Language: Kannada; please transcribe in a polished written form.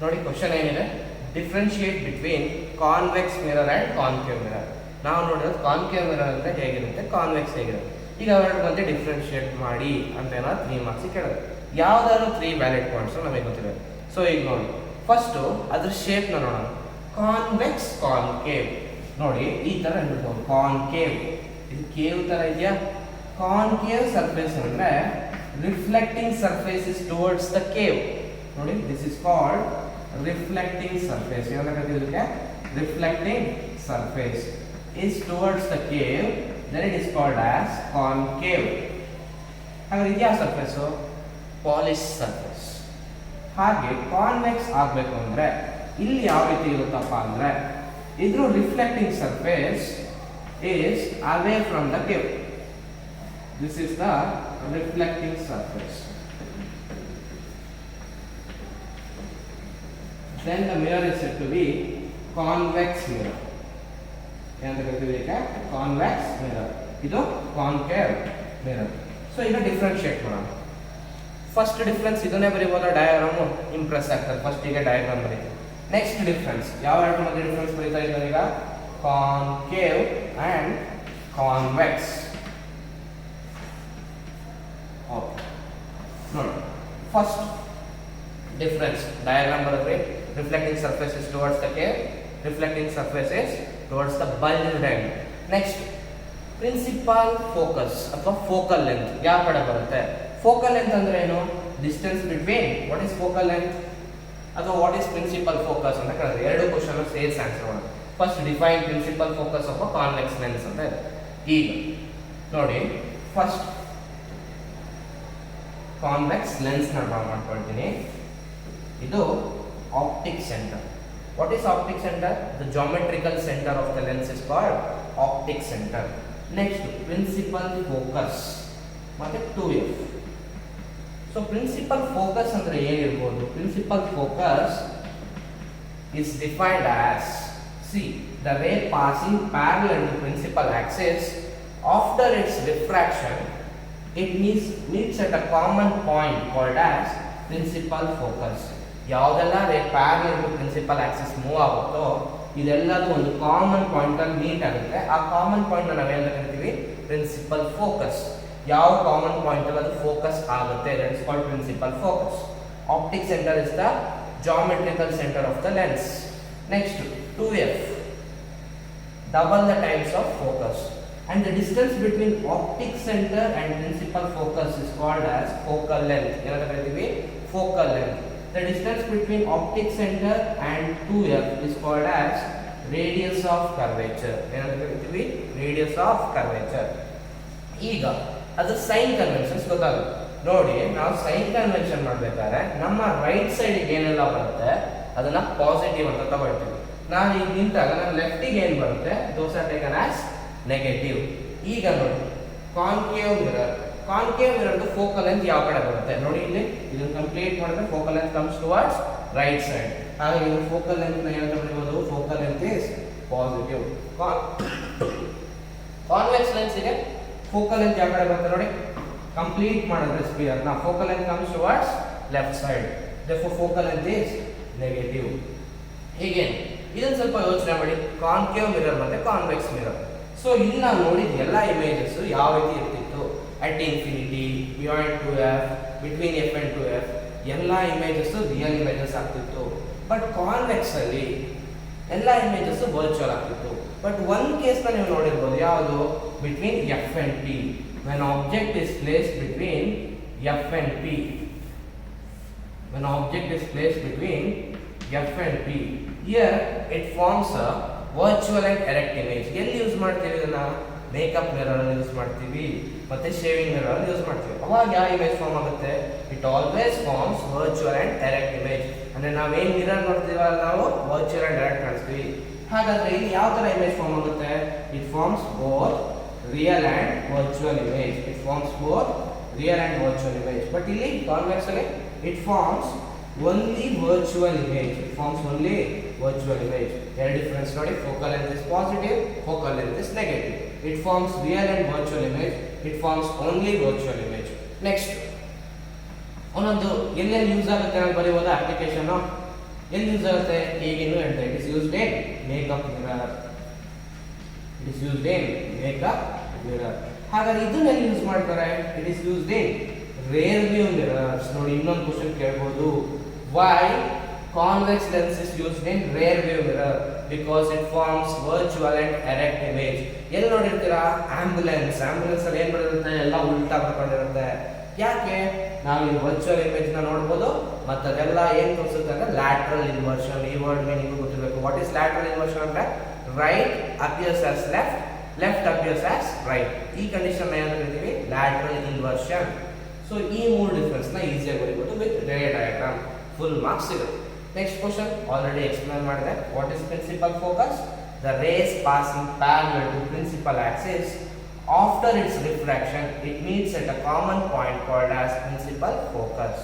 ನೋಡಿ ಕ್ವಶನ್ ಏನಿದೆ, differentiate between convex mirror and concave mirror. ನಾವು ನೋಡಿರೋದು ಕಾನ್ಕೇವ್ ಮಿರರ್ ಅಂದರೆ ಹೇಗಿರುತ್ತೆ, ಕಾನ್ವೆಕ್ಸ್ ಹೇಗಿರುತ್ತೆ. ಈಗ ಅವೆರಡು ಮಧ್ಯೆ ಡಿಫ್ರೆನ್ಶಿಯೇಟ್ ಮಾಡಿ ಅಂತ ಏನಾದ್ರು 3 ಮಾರ್ಕ್ಸ್ ಕೇಳಿದ್ರೆ ಯಾವ್ದಾದ್ರು 3 ವ್ಯಾಲಿಡ್ ಪಾಯಿಂಟ್ಸ್ ನಮಗೆ ಗೊತ್ತಿದೆ. ಸೊ ಈಗ ನೋಡಿ, ಫಸ್ಟು ಅದ್ರ ಶೇಪ್ನ ನೋಡೋಣ. ಕಾನ್ವೆಕ್ಸ್ ಕಾನ್ಕೇವ್ ನೋಡಿ ಈ ಥರ ಹೇಳ್ಬಿಡ್ಬೋದು. ಕಾನ್ಕೇವ್ ಇದು ಕೇವ್ ಥರ ಇದೆಯಾ. ಕಾನ್ಕೇವ್ ಸರ್ಫೇಸ್ ಅಂದರೆ reflecting surface is towards the cave. ನೋಡಿ this is called reflecting surface. ಏನಂತ ಕರಿತೀವಿ ಇದಕ್ಕೆ? Reflecting surface is towards the cave, then it is called as concave. ಹಾಗಾದ್ರೆ ಇದು ಯಾವ ಸರ್ಫೇಸು? Polish surface. ಹಾಗೆ ಕಾನ್ವೆಕ್ಸ್ ಆಗಬೇಕು ಅಂದರೆ ಇಲ್ಲಿ ಯಾವ ರೀತಿ ಇರುತ್ತಪ್ಪ ಅಂದರೆ ಇದ್ರ reflecting surface is away from the cave. This is the reflecting surface. Then the mirror is said to be convex mirror. ಏನಂತ ಕರಿತೀವಿ ಇದಕ್ಕೆ? Convex mirror. ಇದು ಕಾನ್ಕೇವ್ ಮಿರರ್. ಸೊ ಈಗ ಡಿಫ್ರೆನ್ಶಿಯೇಟ್ ಮಾಡೋಣ. ಫಸ್ಟ್ ಡಿಫ್ರೆನ್ಸ್ ಇದನ್ನೇ ಬರೀಬೋದಾ? ಡಯಾಗ್ರಾಮು ಇಂಪ್ರೆಸ್ ಆಗ್ತದೆ. ಫಸ್ಟ್ ಈಗ ಡಯಾಗ್ರಾಮ್ ಬರೀತೀವಿ. ನೆಕ್ಸ್ಟ್ ಡಿಫ್ರೆನ್ಸ್ ಯಾವ ಎರಡು ಮಧ್ಯೆ ಡಿಫ್ರೆನ್ಸ್ ಬರೀತಾ ಇದ್ದಾರೆ ಈಗ? Concave and convex. ಓಕೆ ನೋಡಿ, ಫಸ್ಟ್ ಡಿಫ್ರೆನ್ಸ್ ಡಯಾಗ್ರಾಮ್ ಬರುತ್ತೆ. Reflecting surface is towards the cave, reflecting surface is towards the bulged end. Next, principal focus ಅಥವಾ focal length ಯಾವ ಕಡೆ ಬರುತ್ತೆ? focal length ಅಂದ್ರೆ ಏನು? distance between what is focal length ಅಥವಾ what is principal focus ಅಂತ ಕೇಳಿದ್ರೆ ಎರಡು ಕ್ವಶನ್ ಸೇರಿಸಿ ಆನ್ಸರ್ ಮಾಡೋಣ. First define principal focus of convex lens ಅಂತ ಇದೆ. ಈಗ ನೋಡಿ, ಫಸ್ಟ್ ಕಾನ್ವೆಕ್ಸ್ ಲೆನ್ಸ್ ನ ಡ್ರಾ ಮಾಡ್ಕೊಳ್ತೀನಿ. ಇದು optic centre. What is optic center? The geometrical center of the lens is called optic center. Next, principal focus. ಮತ್ತೆ 2f. So principal focus ಅಂದ್ರೆ ಏನಿರಬಹುದು? Principal focus is defined as, see, the ray passing parallel to principal axis after its diffraction, it meets at a common point called as principal focus. ಯಾವುದೆಲ್ಲ ray parallel to principal axis move ಆಗುತ್ತೋ ಇದೆಲ್ಲದೂ ಒಂದು ಕಾಮನ್ ಪಾಯಿಂಟ್ ಅಲ್ಲಿ ಮೀಟ್ ಆಗುತ್ತೆ. ಆ ಕಾಮನ್ ಪಾಯಿಂಟ್ ನಾವೇನು ಕರಿತೀವಿ? Principal focus. ಯಾವ ಕಾಮನ್ ಪಾಯಿಂಟ್ ಅಲ್ಲಿ ಅದು ಫೋಕಸ್ ಆಗುತ್ತೆ, that is called principal focus. Optic centre is the geometrical centre of the lens. Next 2f, double the times of focus, and the distance between optic center and principal focus is called as focal length. ಏನಂತ ಕರಿತೀವಿ? focal length. The distance between optic center and 2f is called as radius of curvature. ಏನಂತ ಕರಿತೀವಿ? radius of curvature. ಈಗ ಅದು ಸೈನ್ ಕನ್ವೆನ್ಷನ್ಸ್ ಗೊತ್ತಾಗುತ್ತೆ. ನೋಡಿ, ನಾವು ಸೈನ್ ಕನ್ವೆನ್ಷನ್ ಮಾಡಬೇಕಾದ್ರೆ ನಮ್ಮ ರೈಟ್ ಸೈಡಿಗೆ ಏನೆಲ್ಲ ಬರುತ್ತೆ ಅದನ್ನ ಪಾಸಿಟಿವ್ ಅಂತ ತಗೊಳ್ತೀವಿ. ನಾನು ಈಗ ನಿಂತಾಗ ನನ್ನ ಲೆಫ್ಟಿಗೆ ಏನು ಬರುತ್ತೆ, those are taken as negative. ಈಗ ನೋಡಿ, ಕಾನ್ಕೇವ್ ಮಿರರ್. ಕಾನ್ಕೇವ್ ಮಿರರ್ದು ಫೋಕಲ್ ಲೆಂತ್ ಯಾವ ಕಡೆ ಬರುತ್ತೆ ನೋಡಿ. ಇಲ್ಲಿ ಇದನ್ನು ಕಂಪ್ಲೀಟ್ ಮಾಡಿದ್ರೆ focal length comes towards right side. ಹಾಗಾಗಿ ಇದು ಫೋಕಲ್ ಲೆಂತ್ ನ ಏನಂತ ಬರೀಬಹುದು? Focal length is positive. Convex lens ಗೆ ಫೋಕಲ್ ಲೆಂತ್ ಯಾವ ಕಡೆ ಬರುತ್ತೆ ನೋಡಿ. ಕಂಪ್ಲೀಟ್ ಮಾಡಿದ್ರೆ ಸ್ಪಿಯರ್ ನ focal length comes towards left side. therefore focal length is negative. ಹೀಗೆ ಇದನ್ನ ಸ್ವಲ್ಪ ಯೋಚನೆ ಮಾಡಿ, ಕಾನ್ಕೇವ್ ಮಿರರ್ ಮತ್ತೆ ಕಾನ್ವೆಕ್ಸ್ ಮಿರರ್. ಸೊ ಇಲ್ಲಿ ನಾವು ನೋಡಿದ ಎಲ್ಲ ಇಮೇಜಸ್ ಯಾವ ರೀತಿ ಇರ್ತಿತ್ತು? at infinity, beyond 2f, between f and 2f, ಎಲ್ಲ ಇಮೇಜಸ್ ರಿಯಲ್ ಇಮೇಜಸ್ ಆಗ್ತಿತ್ತು. ಬಟ್ ಕಾನ್ವೆಕ್ಸ್ ಅಲ್ಲಿ ಎಲ್ಲ ಇಮೇಜಸ್ ವರ್ಚುವಲ್ ಆಗ್ತಿತ್ತು. ಬಟ್ ಒಂದು ಕೇಸ್ ನೀವು ನೋಡಿರ್ಬೋದು, ಯಾವುದು? Between F and P. when object is placed between f and p, when object is placed between f and p, here it forms a virtual and erect image. ಎಲ್ಲಿ ಯೂಸ್ ಮಾಡ್ತೀವಿ ಇದನ್ನ? ಮೇಕಪ್ ಮಿರರ್ ಅಲ್ಲಿ ಯೂಸ್ ಮಾಡ್ತೀವಿ, ಮತ್ತೆ ಶೇವಿಂಗ್ ಮಿರರ್ ಅಲ್ಲಿ ಯೂಸ್ ಮಾಡ್ತೀವಿ. ಅವಾಗ ಯಾವ ಇಮೇಜ್ ಫಾರ್ಮ್ ಆಗುತ್ತೆ? It always forms virtual and direct image. ಅಂದ್ರೆ ನಾವೇನ್ ಮಿರರ್ ನೋಡ್ತೀವಲ್ಲ ನಾವು ವರ್ಚುವಲ್ ಅಂಡ್ ಡೈರೆಕ್ಟ್ ಕಾಣಿಸ್ತೀವಿ. ಹಾಗಾದ್ರೆ ಇಲ್ಲಿ ಯಾವ ತರ ಇಮೇಜ್ ಫಾರ್ಮ್ ಆಗುತ್ತೆ? It forms both real and virtual image. It forms both real and virtual image. But ಇಲ್ಲಿ ಕಾನ್ವೆಕ್ಸ್ ಅಲ್ಲಿ ಇಟ್ ಫಾರ್ಮ್ಸ್ only virtual image. It forms only virtual image. There difference ನೋಡಿ. focal length is positive, focal length is negative. It forms real and virtual image. It forms only virtual image. Next, ಒಂದೊಂದು ಎಲ್ಲೆಲ್ಲಿ ಯೂಸ್ ಆಗುತ್ತೆ ಅಂತ ಬರೀಬೋದಾ ಅಪ್ಲಿಕೇಶನ್? ಎಲ್ಲಿ ಯೂಸ್ ಆಗುತ್ತೆ ಈಗಿನೂ ಹೇಳ್ತಾ it is used in makeup mirror, it is used in makeup mirror. ಹಾಗಾದ್ರೆ ಇದನ್ನೆಲ್ಲಿ ಯೂಸ್ ಮಾಡ್ತಾರೆ, it is used in rare view mirrors. ನೋಡಿ ಇನ್ನೊಂದು ಕ್ವಶನ್ ಕೇಳ್ಬೋದು, Y convex lens is used in rear view mirror because it forms virtual and erect image. ಎಲ್ಲಿ ನೋಡಿರ್ತೀರಾ ಆಂಬ್ಯುಲೆನ್ಸ್ ಅಲ್ಲಿ ಏನ್ ಬರುತ್ತೆ ಎಲ್ಲ ಉಲ್ಟಾ ಬರ್ಕೊಂಡಿರುತ್ತೆ. ಯಾಕೆ ನಾವು ಈ ವರ್ಚುವಲ್ ಇಮೇಜ್ ನ ನೋಡ್ಬೋದು ಮತ್ತೆ ಅದೆಲ್ಲ ಏನ್ ತೋರಿಸುತ್ತೆ ಅಂದ್ರೆ ಲ್ಯಾಟ್ರಲ್ ಇನ್ವರ್ಷನ್. ಈ ವರ್ಡ್ ಮೀನಿಂಗ್ ಗೊತ್ತಿರಬೇಕು. ವಾಟ್ ಇಸ್ ಲ್ಯಾಟ್ರಲ್ ಇನ್ವರ್ಷನ್ ಅಂದ್ರೆ right appears as left, left appears as right. ಈ ಕಂಡೀಷನ್ ಏನು ಕರಿತೀವಿ ಲ್ಯಾಟ್ರಲ್ ಇನ್ವರ್ಷನ್. ಸೊ ಈ ಮೂರು ಡಿಫರೆನ್ಸ್ ನ ಈಸಿಯಾಗಿ ಬರೀಬಹುದು with ray diagram. Full marks ಸಿಗುತ್ತೆ. ನೆಕ್ಸ್ಟ್ ಕ್ವಶನ್ ಆಲ್ರೆಡಿ ಎಕ್ಸ್ಪ್ಲೇನ್ ಮಾಡಿದೆ. What is principal focus? The rays passing parallel to principal axis after its refraction it meets at a common point called as principal focus.